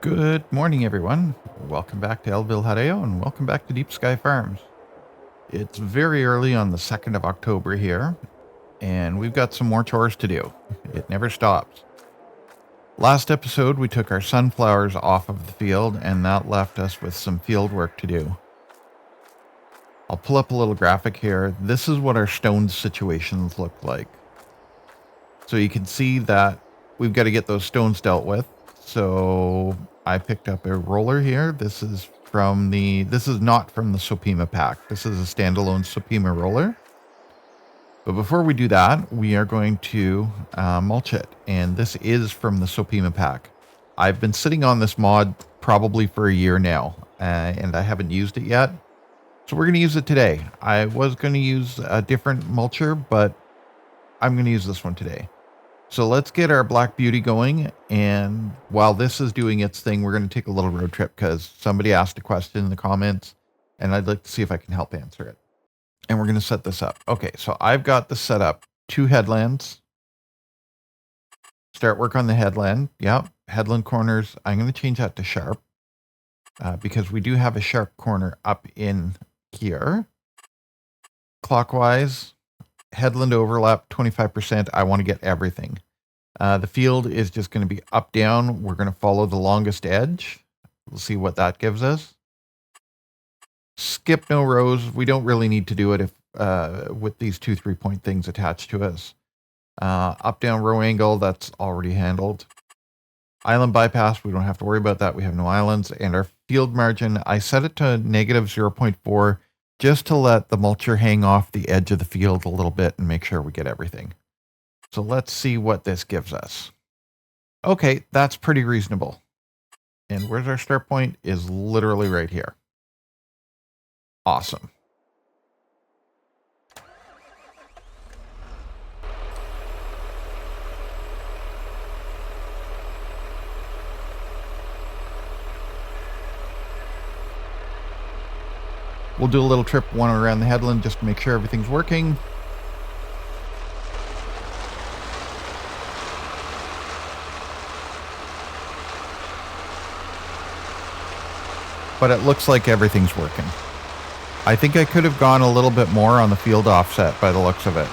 Good morning, everyone. Welcome back to El Villarejo and welcome back to Deep Sky Farms. It's very early on the 2nd of October here, and we've got some more chores to do. It never stops. Last episode, we took our sunflowers off of the field, and that left us with some field work to do. I'll pull up a little graphic here. This is what our stone situations look like. So you can see that we've got to get those stones dealt with. So I picked up a roller here. This is not from the Sopima pack. This is a standalone Sopima roller. But before we do that, we are going to mulch it. And this is from the Sopima pack. I've been sitting on this mod probably for a year now, and I haven't used it yet. So we're going to use it today. I was going to use a different mulcher, but I'm going to use this one today. So let's get our Black Beauty going, and while this is doing its thing, we're going to take a little road trip because somebody asked a question in the comments, and I'd like to see if I can help answer it. And we're going to set this up. Okay, so I've got this set up. 2 headlands. Start work on the headland. Yep, headland corners. I'm going to change that to sharp because we do have a sharp corner up in here. Clockwise. Headland overlap 25%. I want to get everything. The field is just going to be up down. We're going to follow the longest edge. We'll see what that gives us. Skip no rows. We don't really need to do it if with these 2 3-point things attached to us. Up down row angle, that's already handled. Island bypass, we don't have to worry about that. We have no islands. And our field margin, I set it to negative 0.4. just to let the mulcher hang off the edge of the field a little bit and make sure we get everything. So let's see what this gives us. Okay, that's pretty reasonable. And where's our start point? Is literally right here. Awesome. We'll do a little trip one around the headland just to make sure everything's working. But it looks like everything's working. I think I could have gone a little bit more on the field offset by the looks of it.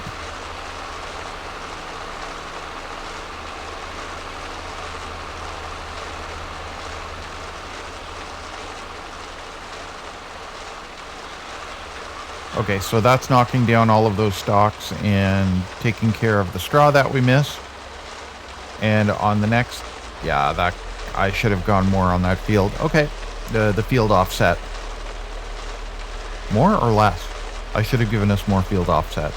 Okay, so that's knocking down all of those stalks and taking care of the straw that we missed. And on the next, yeah, that I should have gone more on that field. Okay, the field offset. More or less? I should have given us more field offset.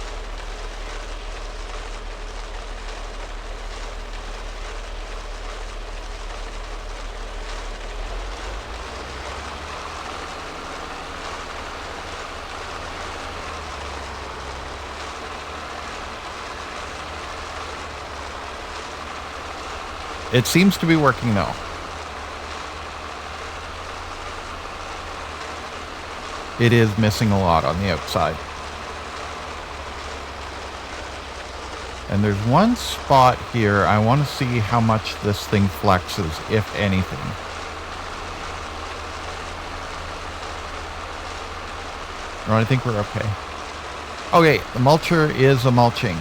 It seems to be working though. It is missing a lot on the outside. And there's one spot here I want to see how much this thing flexes, if anything. No, I think we're okay. Okay, the mulcher is a mulching.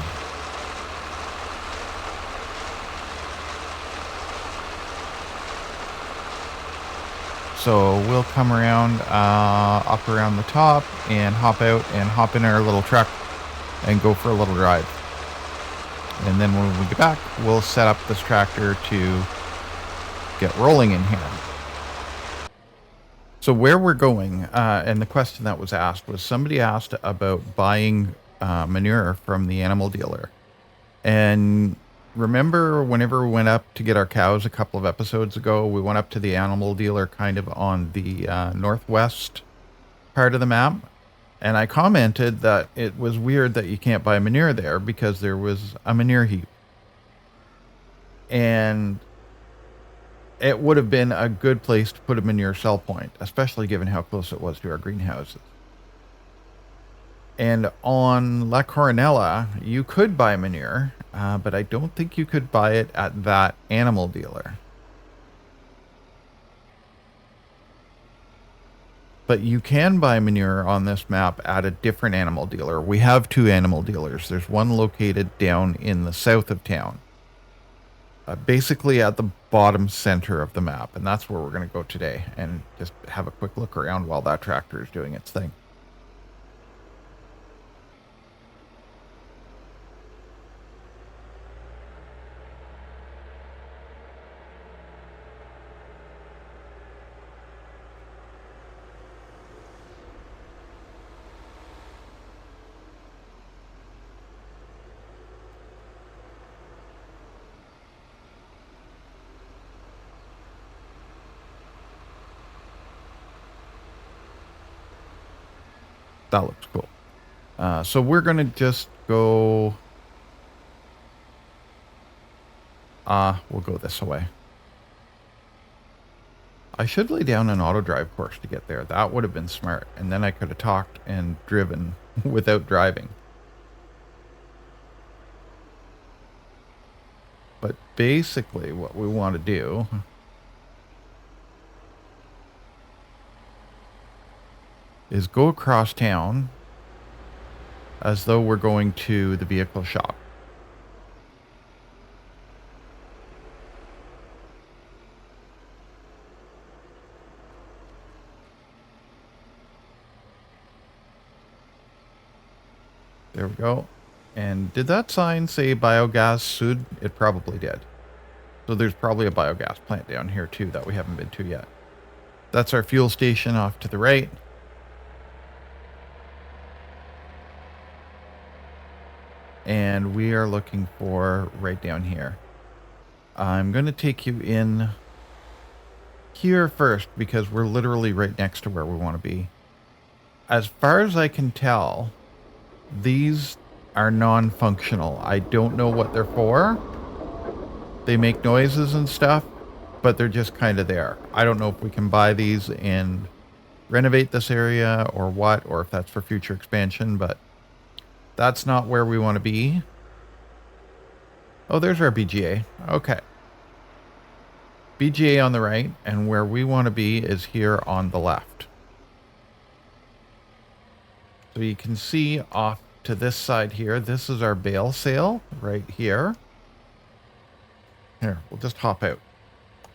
So we'll come around, up around the top and hop out and hop in our little truck and go for a little drive. And then when we get back, we'll set up this tractor to get rolling in here. So where we're going, and the question that was asked was somebody asked about buying manure from the animal dealer. And remember whenever we went up to get our cows a couple of episodes ago, we went up to the animal dealer kind of on the northwest part of the map. And I commented that it was weird that you can't buy manure there because there was a manure heap. And it would have been a good place to put a manure sell point, especially given how close it was to our greenhouses. And on La Coronella, you could buy manure, but I don't think you could buy it at that animal dealer. But you can buy manure on this map at a different animal dealer. We have 2 animal dealers. There's one located down in the south of town, basically at the bottom center of the map. And that's where we're going to go today and just have a quick look around while that tractor is doing its thing. That looks cool. So we're going to just go... we'll go this way. I should lay down an auto drive course to get there. That would have been smart. And then I could have talked and driven without driving. But basically what we want to do is go across town as though we're going to the vehicle shop. There we go. And did that sign say biogas sud? It probably did. So there's probably a biogas plant down here too that we haven't been to yet. That's our fuel station off to the right. And we are looking for right down here. I'm going to take you in here first because we're literally right next to where we want to be. As far as I can tell, these are non-functional. I don't know what they're for. They make noises and stuff, but they're just kind of there. I don't know if we can buy these and renovate this area or what, or if that's for future expansion, but that's not where we want to be. Oh, there's our BGA. Okay. BGA on the right, and where we want to be is here on the left. So you can see off to this side here, this is our bale sale right here. Here, we'll just hop out.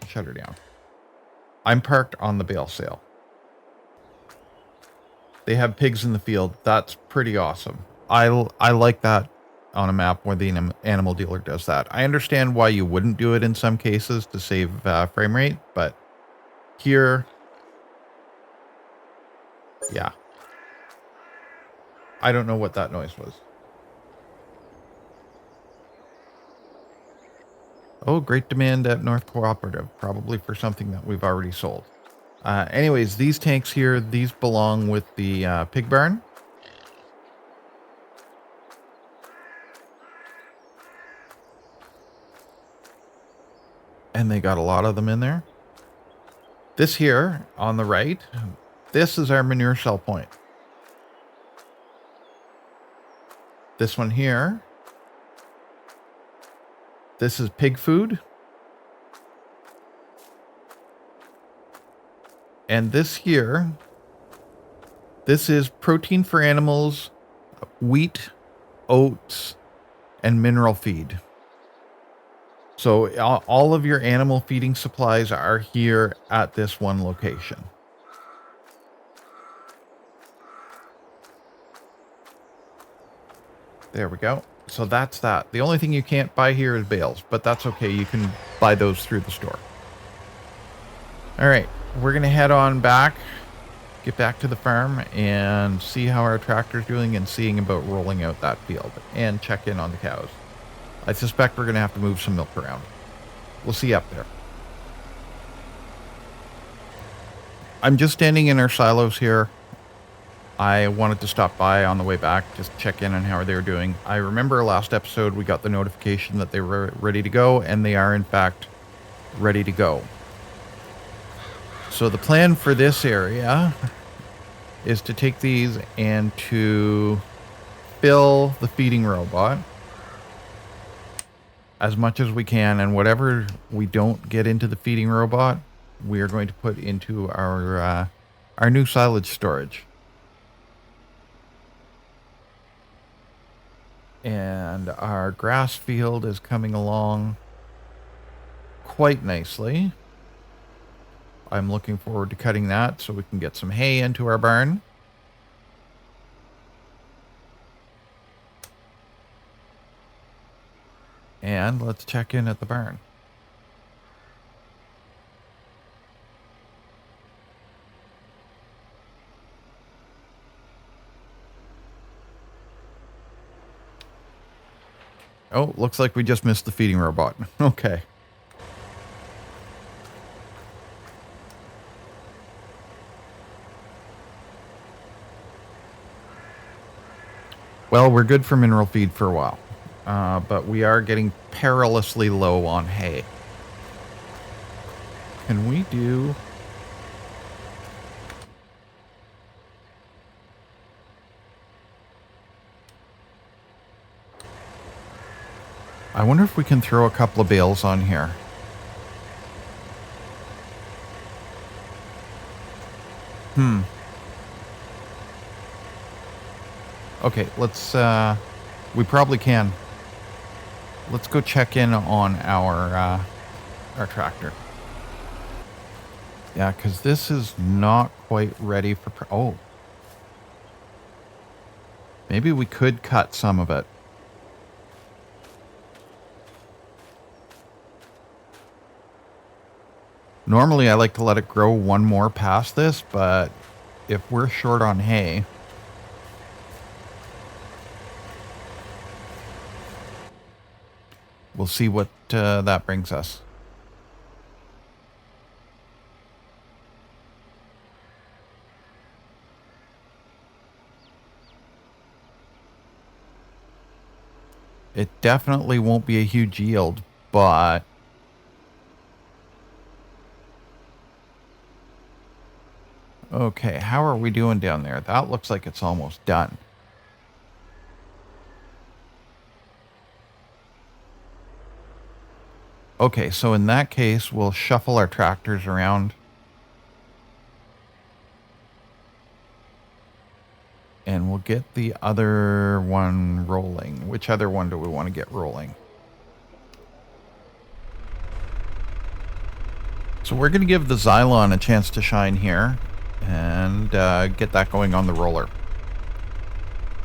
Shut her down. I'm parked on the bale sale. They have pigs in the field. That's pretty awesome. I like that on a map where the animal dealer does that. I understand why you wouldn't do it in some cases to save frame rate, but here, yeah. I don't know what that noise was. Oh, great demand at North Cooperative, probably for something that we've already sold. Anyways, these tanks here, these belong with the pig barn. And they got a lot of them in there. This here on the right, this is our manure sell point. This one here, this is pig food. And this here, this is protein for animals, wheat, oats, and mineral feed. So all of your animal feeding supplies are here at this one location. There we go. So that's that. The only thing you can't buy here is bales, but that's okay. You can buy those through the store. All right, we're going to head on back, get back to the farm and see how our tractor's doing and seeing about rolling out that field and check in on the cows. I suspect we're going to have to move some milk around. We'll see you up there. I'm just standing in our silos here. I wanted to stop by on the way back, just check in on how they were doing. I remember last episode we got the notification that they were ready to go, and they are in fact ready to go. So the plan for this area is to take these and to fill the feeding robot as much as we can, and whatever we don't get into the feeding robot, we are going to put into our our new silage storage. And our grass field is coming along quite nicely. I'm looking forward to cutting that so we can get some hay into our barn. And let's check in at the barn. Oh, looks like we just missed the feeding robot. Okay. Well, we're good for mineral feed for a while. But we are getting perilously low on hay. Can we do... I wonder if we can throw a couple of bales on here. Okay, let's, we probably can. Let's go check in on our tractor. Yeah, because this is not quite ready for... Oh. Maybe we could cut some of it. Normally, I like to let it grow one more past this, but if we're short on hay... We'll see what that brings us. It definitely won't be a huge yield, but... Okay, how are we doing down there? That looks like it's almost done. Okay, so in that case, we'll shuffle our tractors around. And we'll get the other one rolling. Which other one do we want to get rolling? So we're going to give the Xylon a chance to shine here. And get that going on the roller.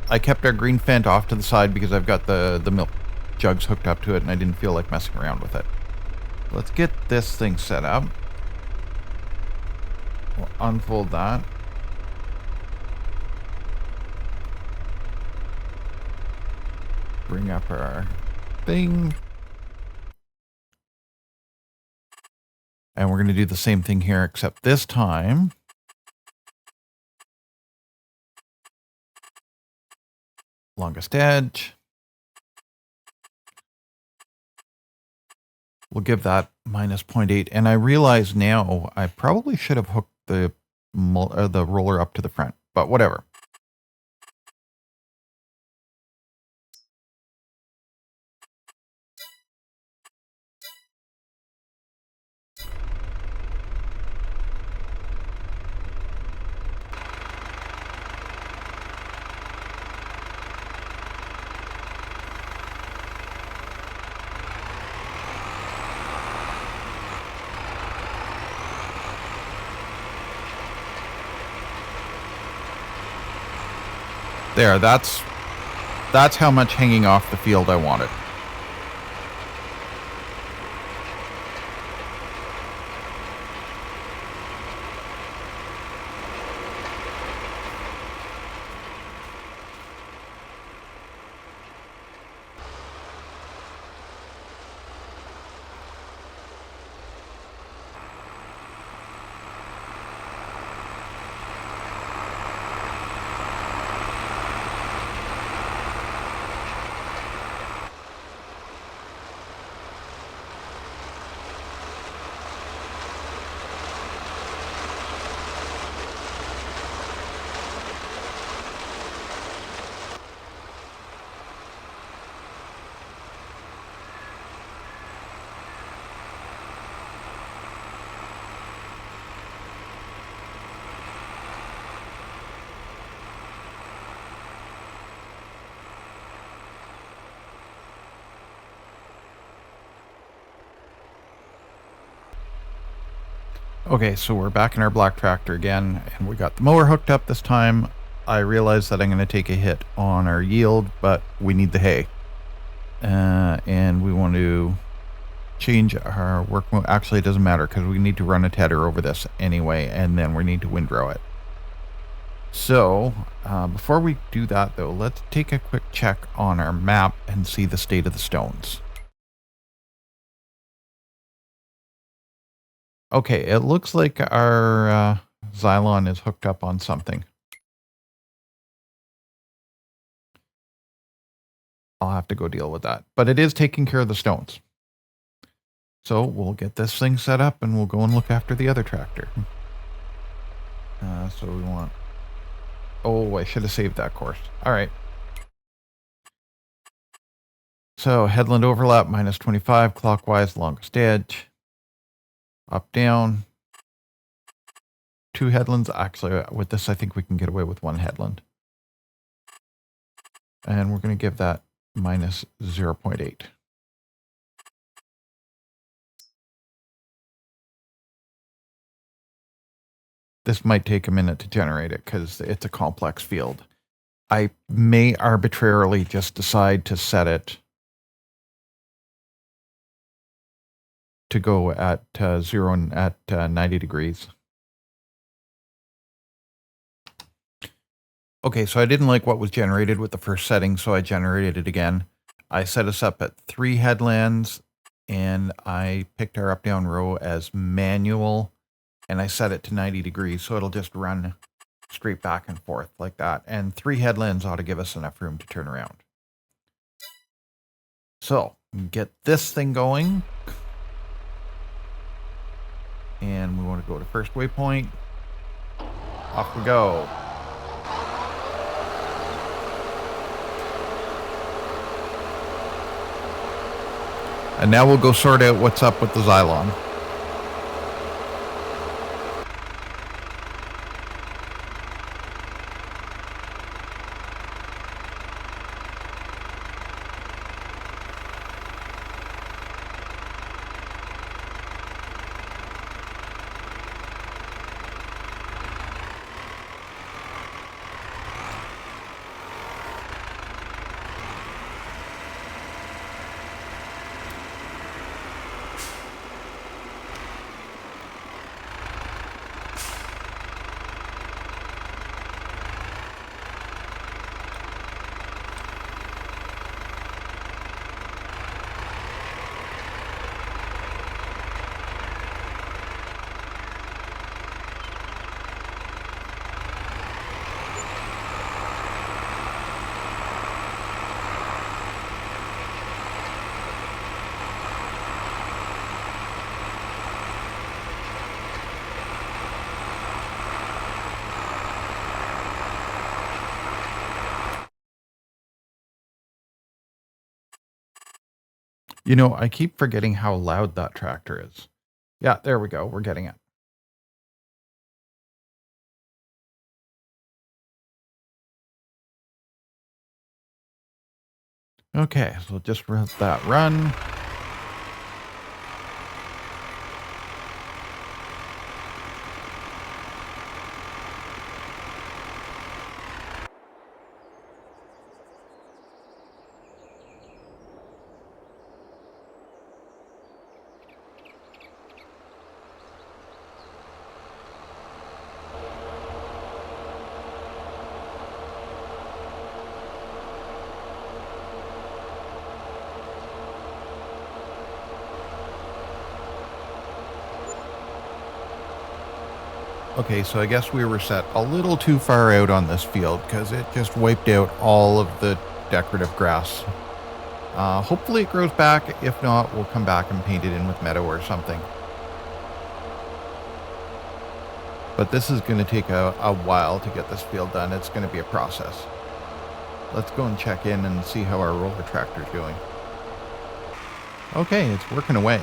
I kept our green Fent off to the side because I've got the milk jugs hooked up to it and I didn't feel like messing around with it. Let's get this thing set up. We'll unfold that. Bring up our thing. And we're going to do the same thing here, except this time... longest edge. We'll give that minus 0.8. And I realize now I probably should have hooked the roller up to the front, but whatever. There, that's how much hanging off the field I wanted. Okay, so we're back in our black tractor again, and we got the mower hooked up this time. I realize that I'm going to take a hit on our yield, but we need the hay. And we want to change our work mode. Actually, it doesn't matter because we need to run a tedder over this anyway, and then we need to windrow it. So, before we do that though, let's take a quick check on our map and see the state of the stones. Okay, it looks like our Xylon is hooked up on something. I'll have to go deal with that. But it is taking care of the stones. So we'll get this thing set up and we'll go and look after the other tractor. So we want... Oh, I should have saved that course. All right. So headland overlap, minus 25, clockwise, longest edge. Up, down. 2 headlands. Actually, with this, I think we can get away with 1 headland. And we're going to give that minus 0.8. This might take a minute to generate it because it's a complex field. I may arbitrarily just decide to set it to go at 0 and at 90 degrees. Okay, so I didn't like what was generated with the first setting, so I generated it again. I set us up at 3 headlands, and I picked our up-down row as manual, and I set it to 90 degrees, so it'll just run straight back and forth like that. And 3 headlands ought to give us enough room to turn around. So, get this thing going. And we want to go to first waypoint. Off we go. And now we'll go sort out what's up with the Xylon. You know, I keep forgetting how loud that tractor is. Yeah, there we go. We're getting it. Okay, so just let that run. Okay, so I guess we were set a little too far out on this field because it just wiped out all of the decorative grass. Hopefully it grows back. If not, we'll come back and paint it in with meadow or something. But this is going to take a while to get this field done. It's going to be a process. Let's go and check in and see how our roller tractor's doing. Okay, it's working away.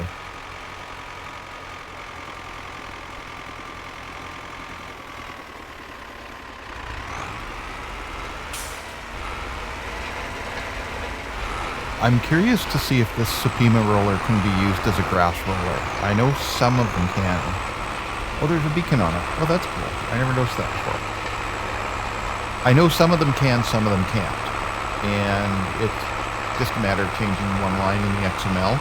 I'm curious to see if this Supima roller can be used as a grass roller. I know some of them can. Oh, there's a beacon on it. Oh, that's cool. I never noticed that before. I know some of them can, some of them can't. And it's just a matter of changing one line in the XML.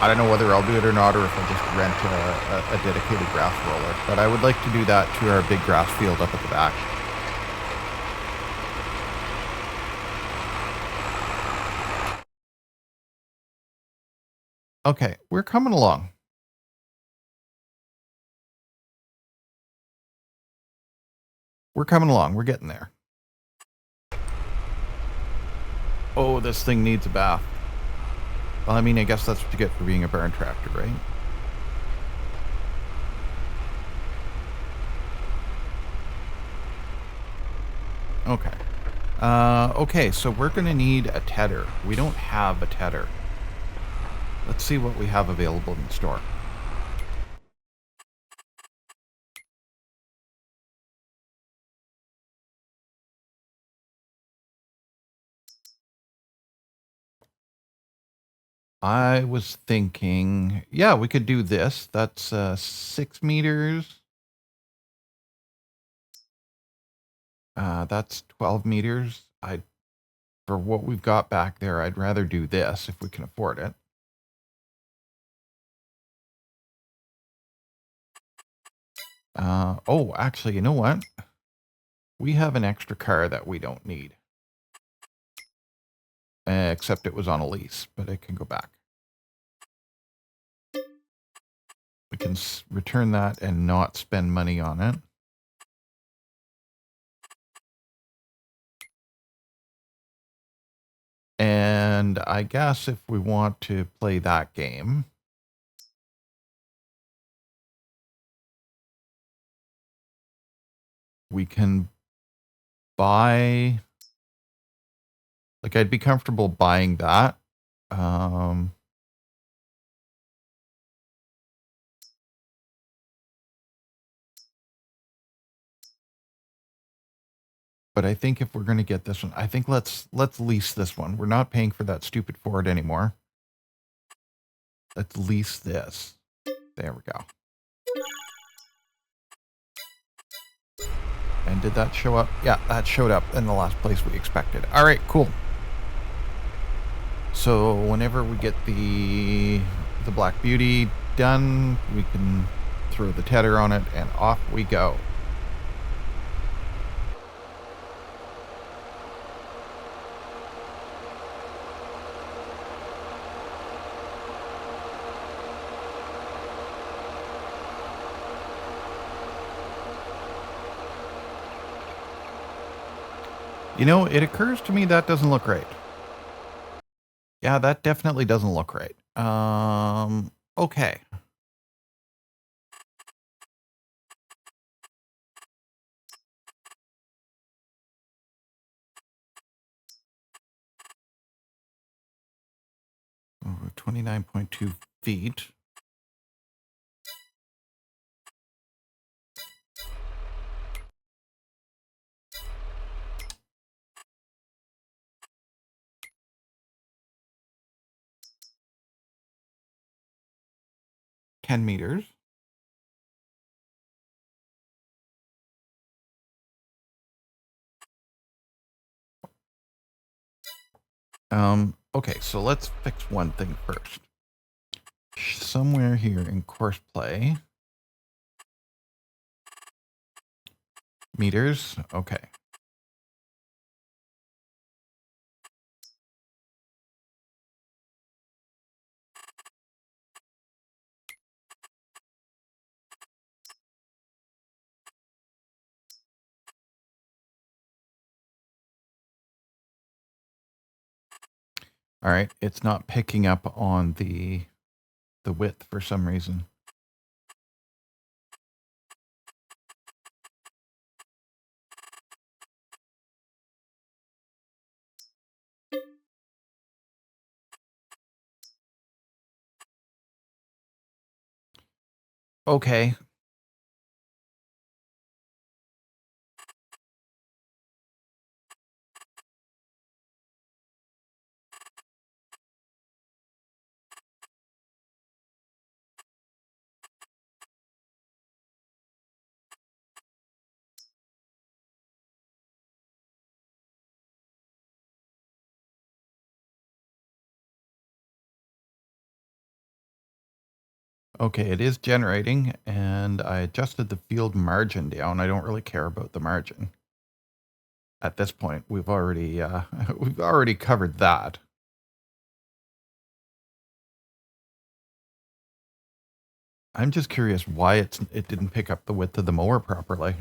I don't know whether I'll do it or not, or if I'll just rent a dedicated grass roller. But I would like to do that to our big grass field up at the back. Okay, we're coming along. We're coming along. We're getting there. Oh, this thing needs a bath. Well, I mean, I guess that's what you get for being a barn tractor, right? Okay. Okay, so we're going to need a tedder. We don't have a tedder. Let's see what we have available in the store. I was thinking, yeah, we could do this. That's 6 meters. That's 12 meters. For what we've got back there, I'd rather do this if we can afford it. Oh, actually, you know what? We have an extra car that we don't need. Except it was on a lease, but it can go back. We can return that and not spend money on it. And I guess if we want to play that game, we can buy, like I'd be comfortable buying that. But I think if we're going to get this one, I think let's lease this one. We're not paying for that stupid Ford anymore. Let's lease this. There we go. And did that show up? Yeah, that showed up in the last place we expected. All right, cool. So whenever we get the Black Beauty done, we can throw the tedder on it and off we go. You know, it occurs to me that doesn't look right. Yeah, that definitely doesn't look right. Okay. Oh, 29.2 feet. $10 meters. Okay, so let's fix one thing first. Somewhere here in course play. Meters, okay. All right, it's not picking up on the width for some reason. Okay. Okay, it is generating, and I adjusted the field margin down. I don't really care about the margin. At this point, we've already we've already covered that. I'm just curious why it didn't pick up the width of the mower properly.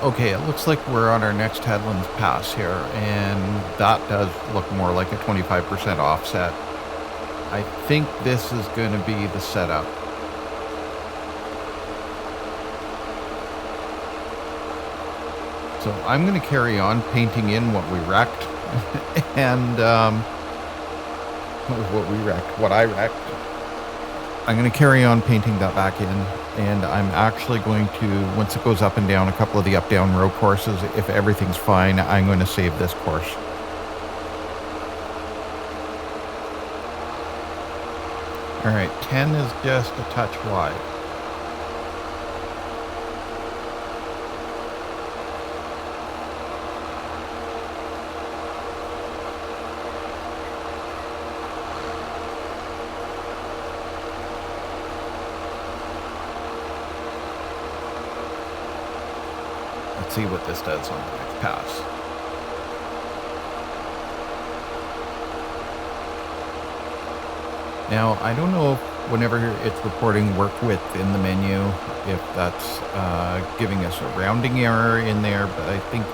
Okay, it looks like we're on our next Headlands Pass here, and that does look more like a 25% offset. I think this is going to be the setup. So I'm going to carry on painting in what we wrecked, and what I wrecked. I'm going to carry on painting that back in, and I'm actually going to, once it goes up and down a couple of the up-down row courses, if everything's fine, I'm going to save this course. All right, 10 is just a touch wide. Let's see what this does on the next pass. Now, I don't know if whenever it's reporting work width in the menu, if that's giving us a rounding error in there, but I think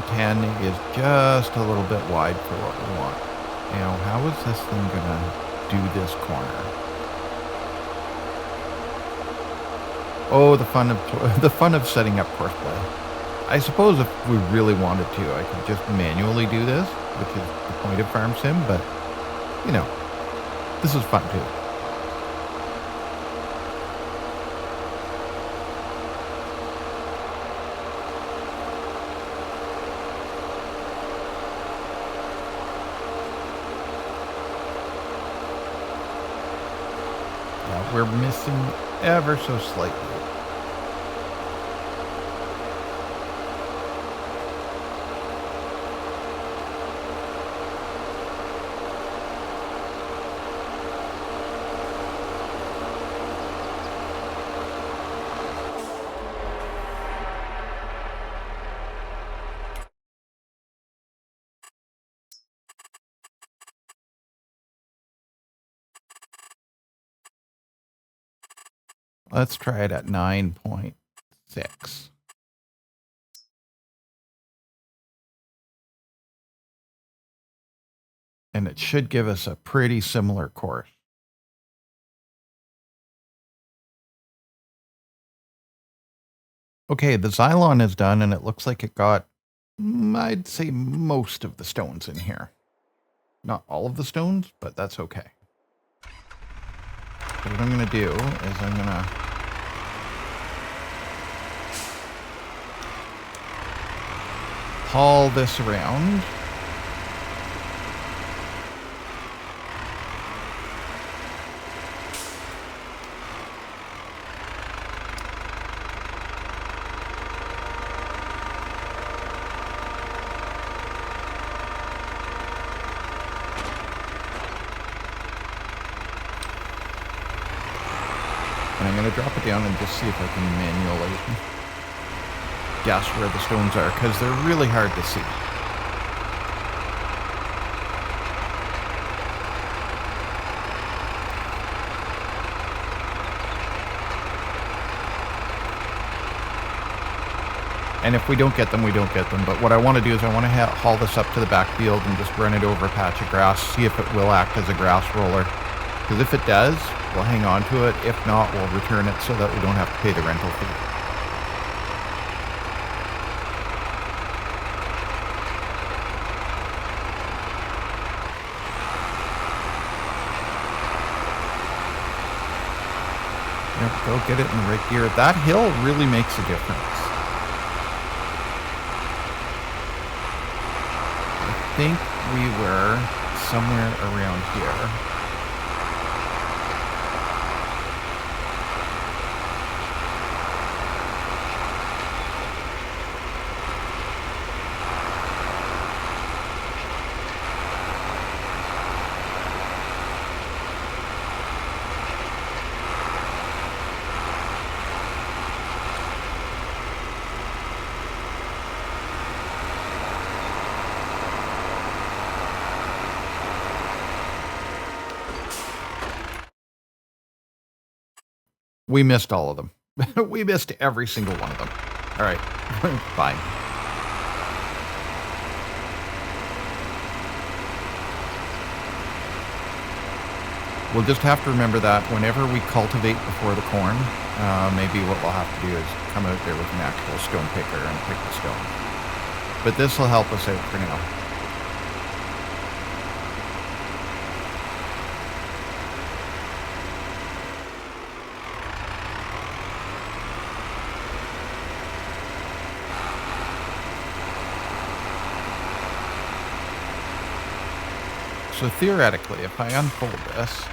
10 is just a little bit wide for what we want. Now, how is this thing gonna do this corner? Oh, the fun of setting up course play. I suppose if we really wanted to, I could just manually do this, which is the point of Farm Sim, but, you know, this is fun too. Yeah, we're missing ever so slightly. Let's try it at 9.6. And it should give us a pretty similar course. Okay, the Xylon is done, and it looks like it got, I'd say, most of the stones in here. Not all of the stones, but that's okay. So what I'm going to do is I'm going to haul this around. And I'm going to drop it down and just see if I can manually guess where the stones are, because they're really hard to see. And if we don't get them, we don't get them. But what I want to do is I want to haul this up to the backfield and just run it over a patch of grass, see if it will act as a grass roller. Because if it does, we'll hang on to it. If not, we'll return it so that we don't have to pay the rental fee. There we go, get it in the right gear. That hill really makes a difference. I think we were somewhere around here. We missed all of them. We missed every single one of them. All right, fine. We'll just have to remember that whenever we cultivate before the corn, maybe what we'll have to do is come out there with an actual stone picker and pick the stone. But this will help us out for now. So theoretically, if I unfold this,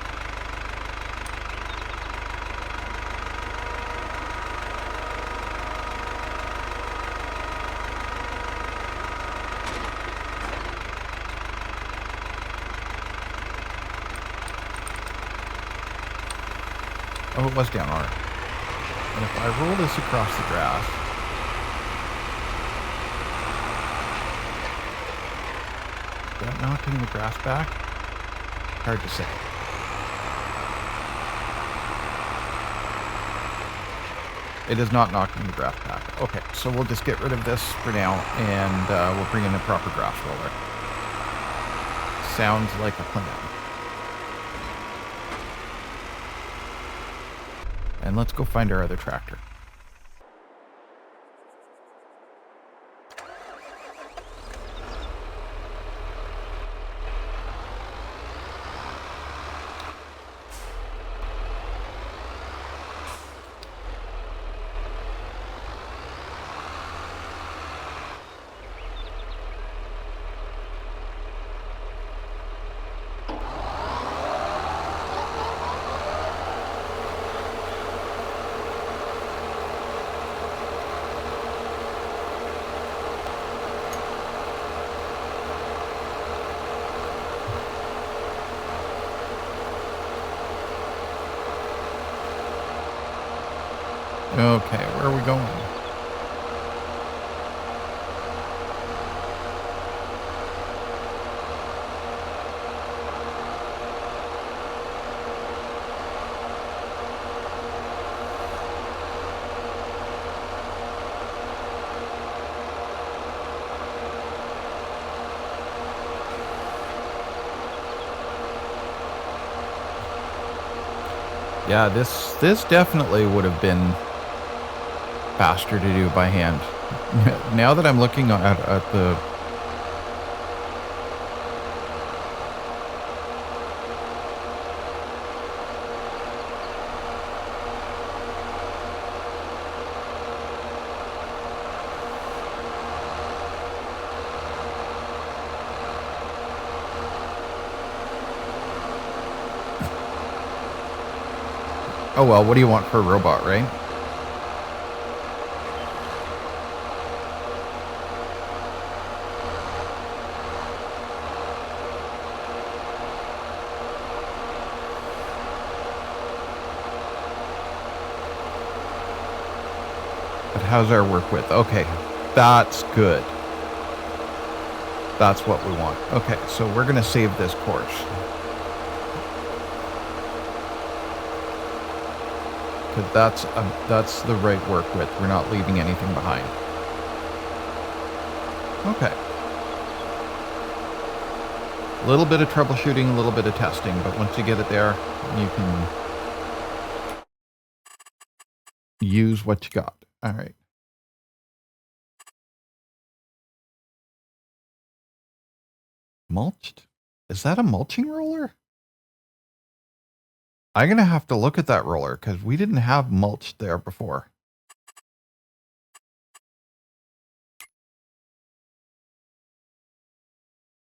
oh, it was down R. And if I roll this across the grass, is that knocking the grass back? Hard to say. It is not knocking the grass back. Okay, so we'll just get rid of this for now, and we'll bring in a proper grass roller. Sounds like a plan. And let's go find our other tractor. Okay, where are we going? Yeah, this definitely would have been faster to do by hand. Now that I'm looking at the... Oh well, what do you want for a robot, right? But how's our work width? Okay, that's good. That's what we want. Okay, so we're going to save this course. Because that's the right work width. We're not leaving anything behind. Okay. A little bit of troubleshooting, a little bit of testing, but once you get it there, you can use what you got. All right. Mulched? Is that a mulching roller? I'm going to have to look at that roller because we didn't have mulch there before.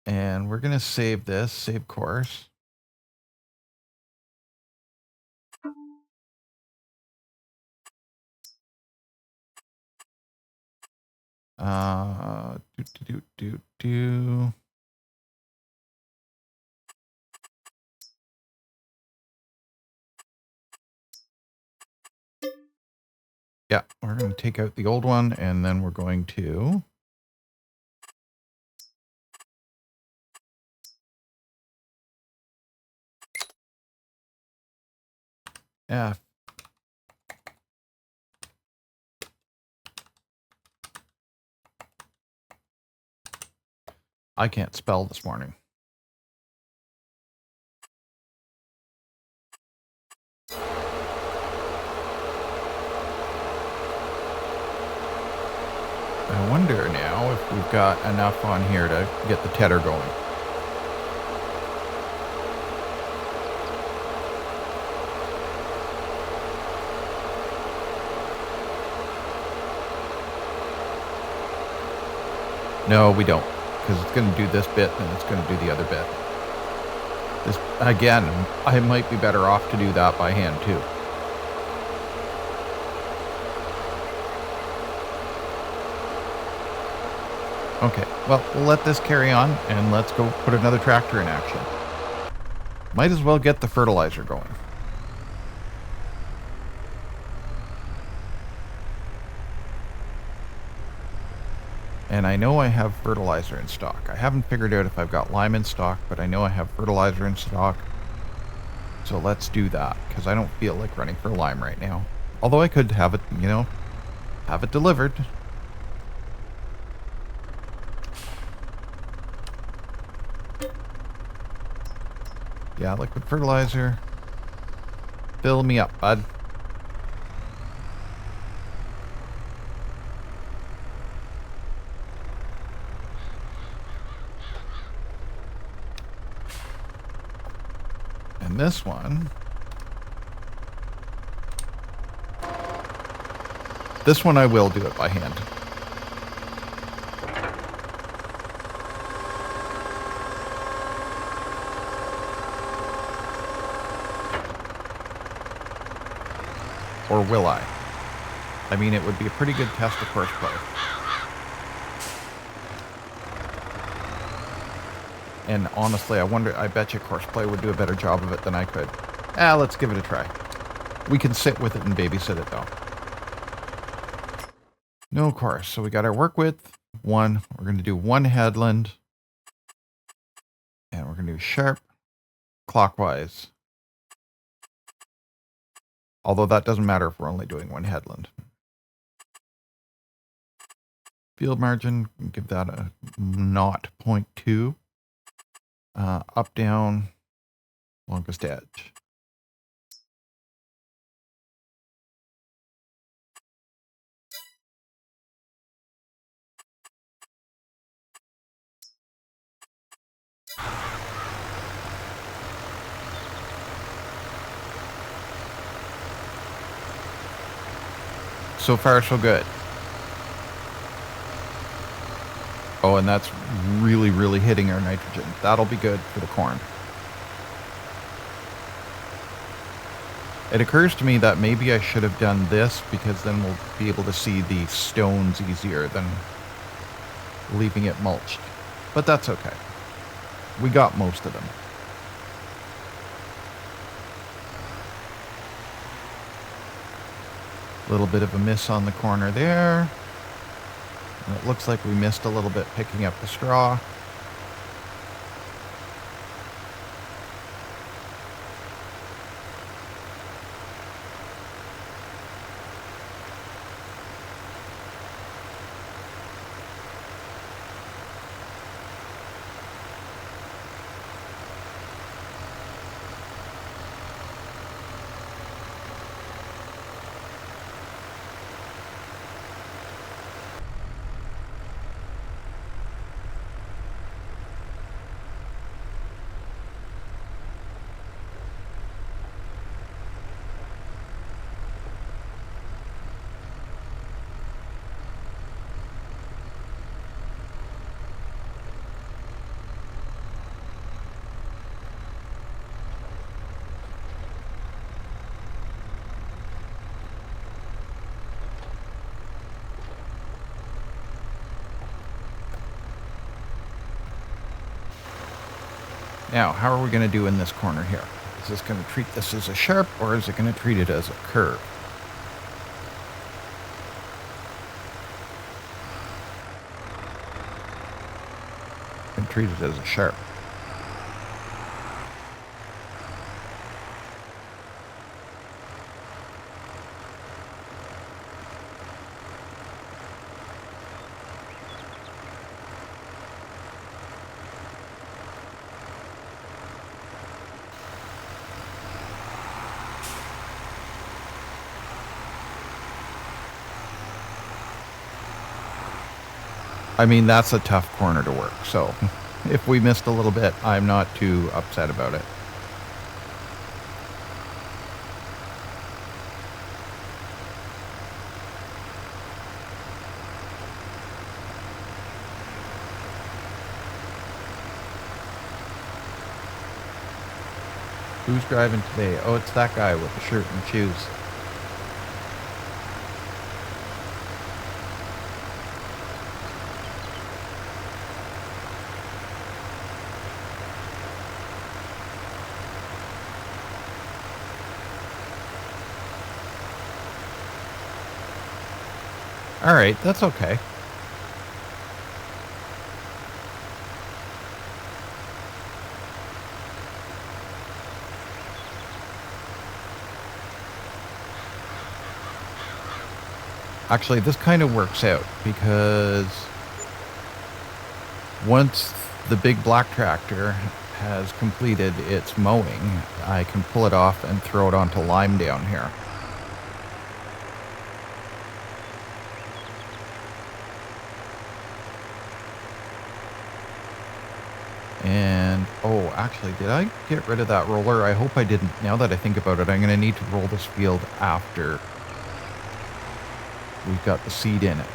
And we're going to save this, save course. Do. Yeah, we're going to take out the old one and then we're going to... I can't spell this morning. I wonder now if we've got enough on here to get the tedder going. No, we don't, because it's going to do this bit and it's going to do the other bit. This, again, I might be better off to do that by hand too. Okay, well, we'll let this carry on and let's go put another tractor in action. Might as well get the fertilizer going. And I know I have fertilizer in stock. I haven't figured out if I've got lime in stock, but I know I have fertilizer in stock. So let's do that, because I don't feel like running for lime right now. Although I could have it, you know, have it delivered. Yeah, liquid fertilizer. Fill me up, bud. And this one I will do it by hand. Or will I? I mean, it would be a pretty good test of horseplay. And honestly, I bet you horseplay would do a better job of it than I could. Let's give it a try. We can sit with it and babysit it though. No course. So we got our work width, 1. We're going to do 1 headland. And we're going to do sharp clockwise. Although that doesn't matter if we're only doing 1 headland. Field margin, give that a 0.2. Up, down, longest edge. So far, so good. Oh, and that's really, really hitting our nitrogen. That'll be good for the corn. It occurs to me that maybe I should have done this because then we'll be able to see the stones easier than leaving it mulched. But that's okay. We got most of them. A little bit of a miss on the corner there. And it looks like we missed a little bit picking up the straw. Now, how are we going to do in this corner here? Is this going to treat this as a sharp, or is it going to treat it as a curve? And treat it as a sharp. I mean, that's a tough corner to work. So if we missed a little bit, I'm not too upset about it. Who's driving today? Oh, it's that guy with the shirt and shoes. All right, that's okay. Actually, this kind of works out because once the big black tractor has completed its mowing, I can pull it off and throw it onto lime down here. And, oh, actually, did I get rid of that roller? I hope I didn't. Now that I think about it, I'm going to need to roll this field after we've got the seed in it.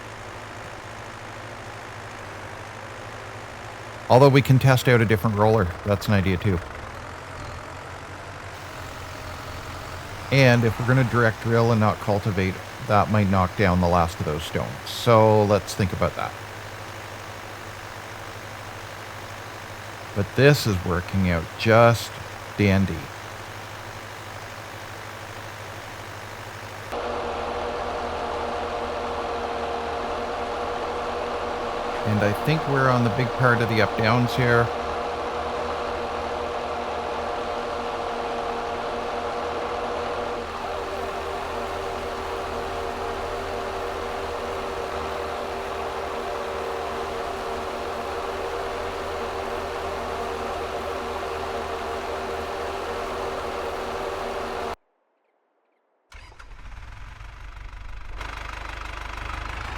Although we can test out a different roller. That's an idea too. And if we're going to direct drill and not cultivate, that might knock down the last of those stones. So let's think about that. But this is working out just dandy. And I think we're on the big part of the up-downs here.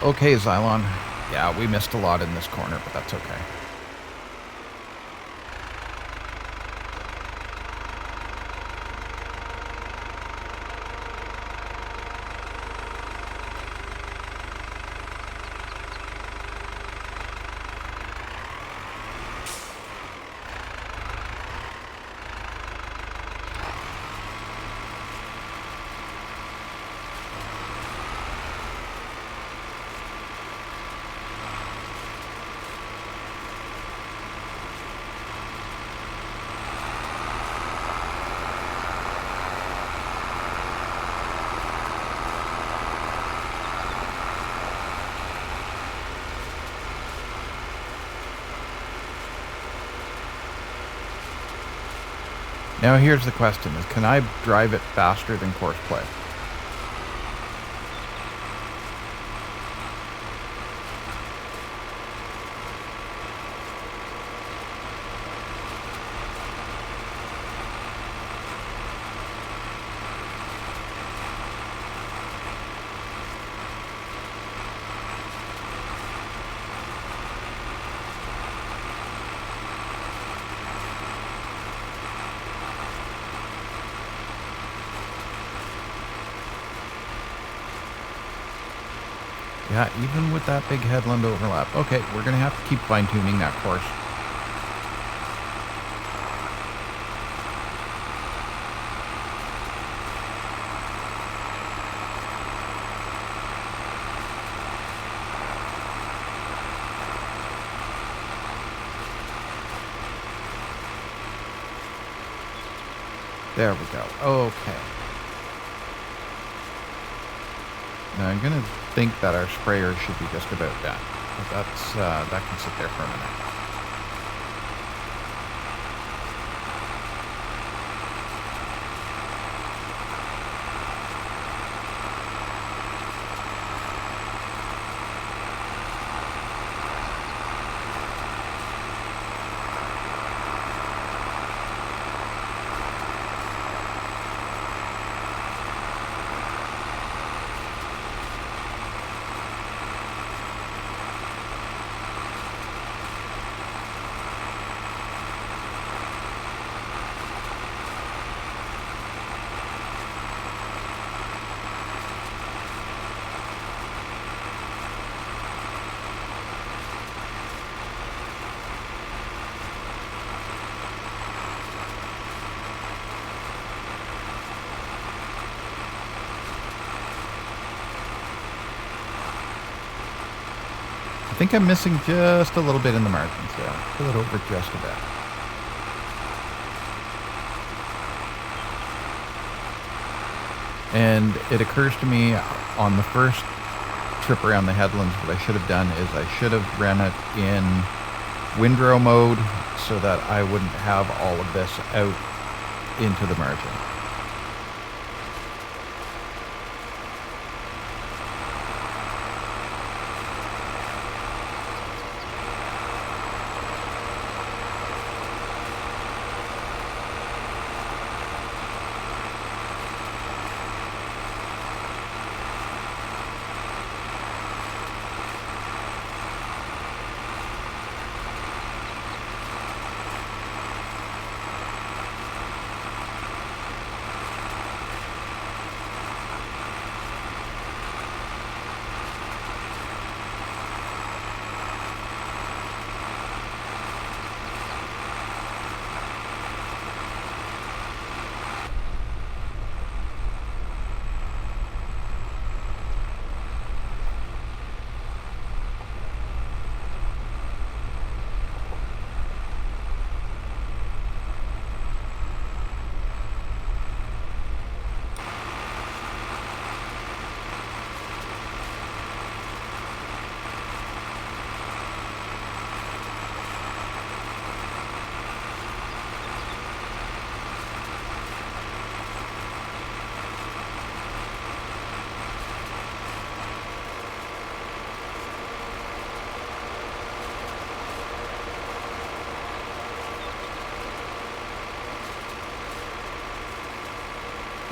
Okay, Xylon. Yeah, we missed a lot in this corner, but that's okay. Now here's the question, is can I drive it faster than course play? Yeah, even with that big headland overlap. Okay, we're going to have to keep fine-tuning that course. There we go. Okay. Now I'm going to think that our sprayer should be just about done. But that's, that can sit there for a minute. think I'm missing just a little bit in the margins there. Pull it over just a bit. And it occurs to me on the first trip around the headlands, what I should have done is I should have ran it in windrow mode so that I wouldn't have all of this out into the margin.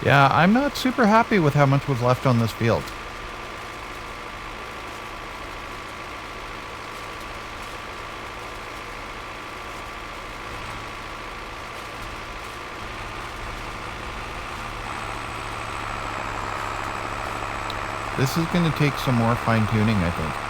Yeah, I'm not super happy with how much was left on this field. This is going to take some more fine tuning, I think.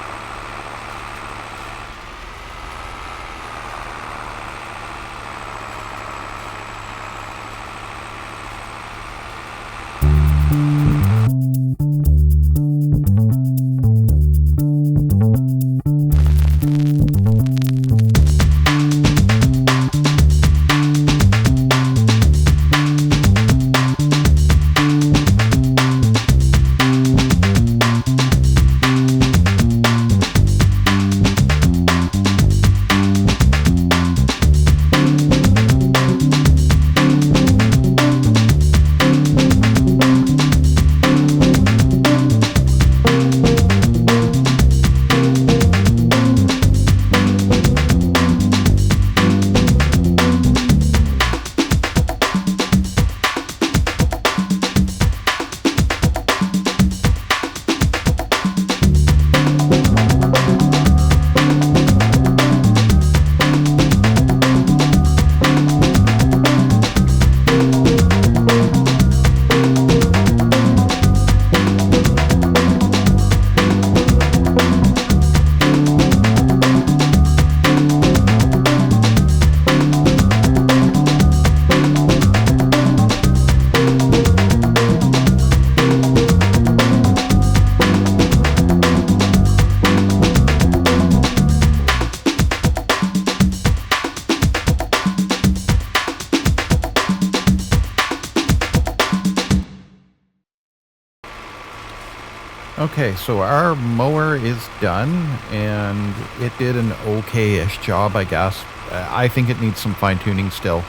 Okay, so our mower is done, and it did an okay-ish job, I guess. I think it needs some fine-tuning still.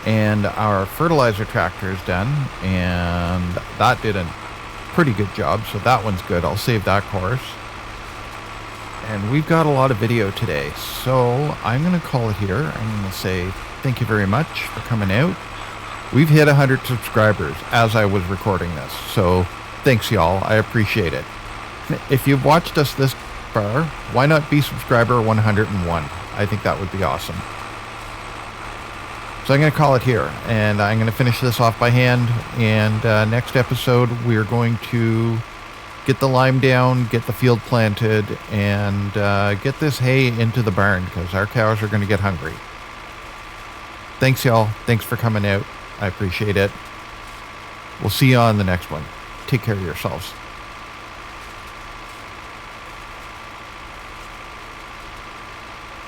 And our fertilizer tractor is done, and that did a pretty good job, so that one's good. I'll save that course. And we've got a lot of video today, so I'm going to call it here. I'm going to say thank you very much for coming out. We've hit 100 subscribers as I was recording this, so thanks, y'all. I appreciate it. If you've watched us this far, why not be subscriber 101? I think that would be awesome. So I'm going to call it here, and I'm going to finish this off by hand. And next episode, we're going to get the lime down, get the field planted, and get this hay into the barn, because our cows are going to get hungry. Thanks, y'all. Thanks for coming out. I appreciate it. We'll see you on the next one. Take care of yourselves.